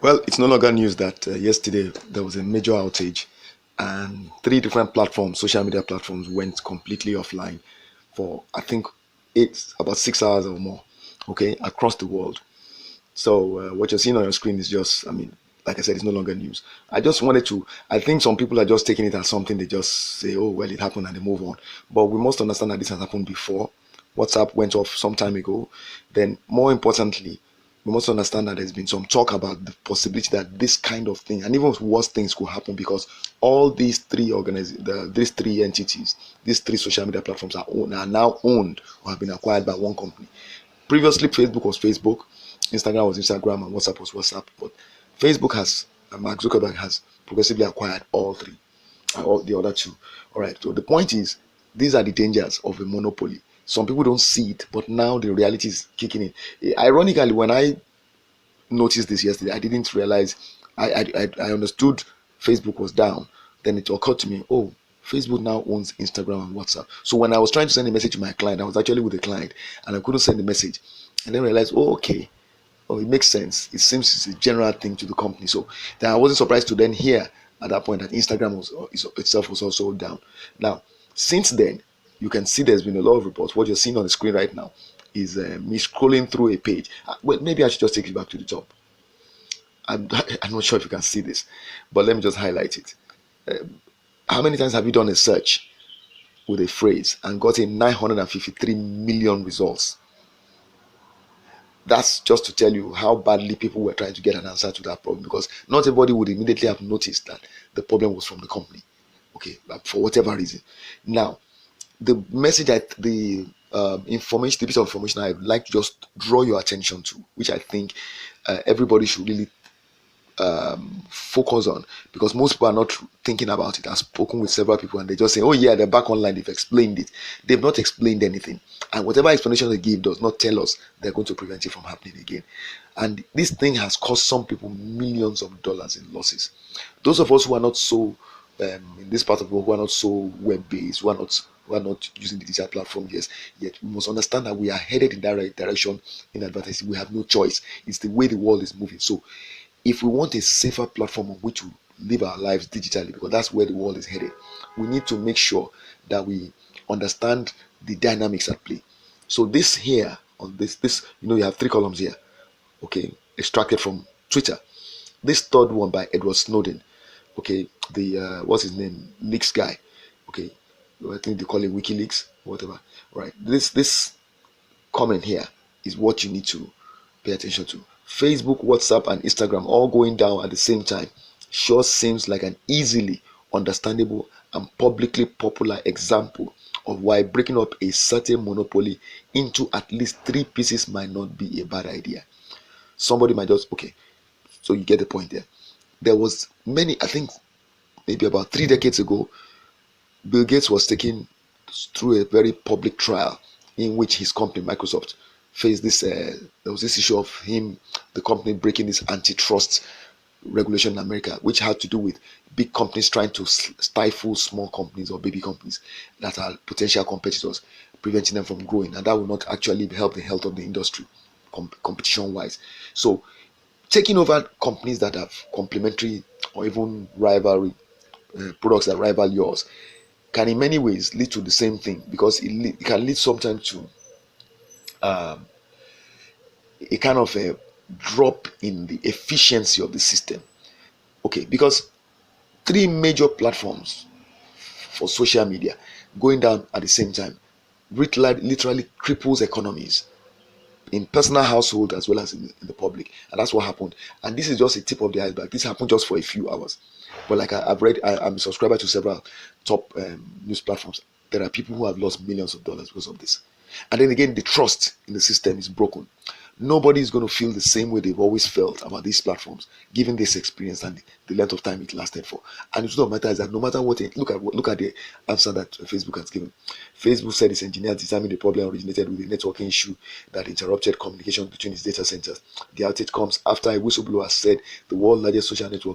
Well, it's no longer news that yesterday there was a major outage and three different platforms, social media platforms, went completely offline for, I think, it's about 6 hours or more, okay, across the world. So what you're seeing on your screen is just, I mean, like I said, it's no longer news. I just wanted to, I think some people are just taking it as something they just say, oh, well, it happened and they move on. But we must understand that this has happened before. WhatsApp went off some time ago. Then, more importantly, we must understand that there's been some talk about the possibility that this kind of thing and even worse things could happen because all these three entities, these three social media platforms are now owned or have been acquired by one company. Previously, Facebook was Facebook, Instagram was Instagram, and WhatsApp was WhatsApp. But Facebook has, Mark Zuckerberg has progressively acquired all three, all the other two. All right. So the point is, these are the dangers of a monopoly. Some people don't see it, but now the reality is kicking in. Ironically, when I noticed this yesterday, I didn't realize. I understood Facebook was down. Then it occurred to me, oh, Facebook now owns Instagram and WhatsApp. So when I was trying to send a message to my client, I was actually with the client, and I couldn't send the message, and then realized, oh, okay, oh, it makes sense. It seems it's a general thing to the company. So then I wasn't surprised to then hear at that point that Instagram itself was also down. Now, since then, you can see there's been a lot of reports. What you're seeing on the screen right now is me scrolling through a page. Well, maybe I should just take you back to the top. I'm not sure if you can see this, but let me just highlight it. How many times have you done a search with a phrase and gotten 953 million results? That's just to tell you how badly people were trying to get an answer to that problem, because not everybody would immediately have noticed that the problem was from the company, okay, but for whatever reason. Now, the message the information, the piece of information I'd like to just draw your attention to, which I think everybody should really focus on, because most people are not thinking about it. I've spoken with several people and they just say, oh yeah, they're back online, they've explained it. They've not explained anything, and whatever explanation they give does not tell us they're going to prevent it from happening again. And this thing has cost some people millions of dollars in losses. Those of us who are not so in this part of the world, who are not so web-based, who are not using the digital platform, yes, yet we must understand that we are headed in that right direction in advertising. We have no choice. It's the way the world is moving. So if we want a safer platform on which to live our lives digitally, because that's where the world is headed, we need to make sure that we understand the dynamics at play. So this here on this, you have three columns here, okay, extracted from Twitter. This third one by Edward Snowden, okay, the what's his name, leaks guy, okay, I think they call it WikiLeaks, whatever. Right, this comment here is what you need to pay attention to. Facebook, WhatsApp, and Instagram all going down at the same time sure seems like an easily understandable and publicly popular example of why breaking up a certain monopoly into at least three pieces might not be a bad idea. Somebody might just, okay, so you get the point there. There was many, I think maybe about 3 decades ago, Bill Gates was taken through a very public trial in which his company, Microsoft, faced this. There was this issue of the company breaking this antitrust regulation in America, which had to do with big companies trying to stifle small companies or baby companies that are potential competitors, preventing them from growing, and that will not actually help the health of the industry, competition-wise. So, taking over companies that have complementary or even rivalry products that rival yours can in many ways lead to the same thing, because it can lead sometimes to um, a kind of a drop in the efficiency of the system. Okay, because three major platforms for social media going down at the same time literally cripples economies in personal household as well as in the public, and that's what happened. And this is just a tip of the iceberg. This happened just for a few hours, but like I've read, I'm a subscriber to several top news platforms. There are people who have lost millions of dollars because of this, and then again the trust in the system is broken. Nobody is going to feel the same way they've always felt about these platforms, given this experience and the length of time it lasted for. And it's not matter is that no matter what, look at the answer that Facebook has given. Facebook said its engineers determined the problem originated with a networking issue that interrupted communication between its data centers. The outage comes after a whistleblower said the world's largest social network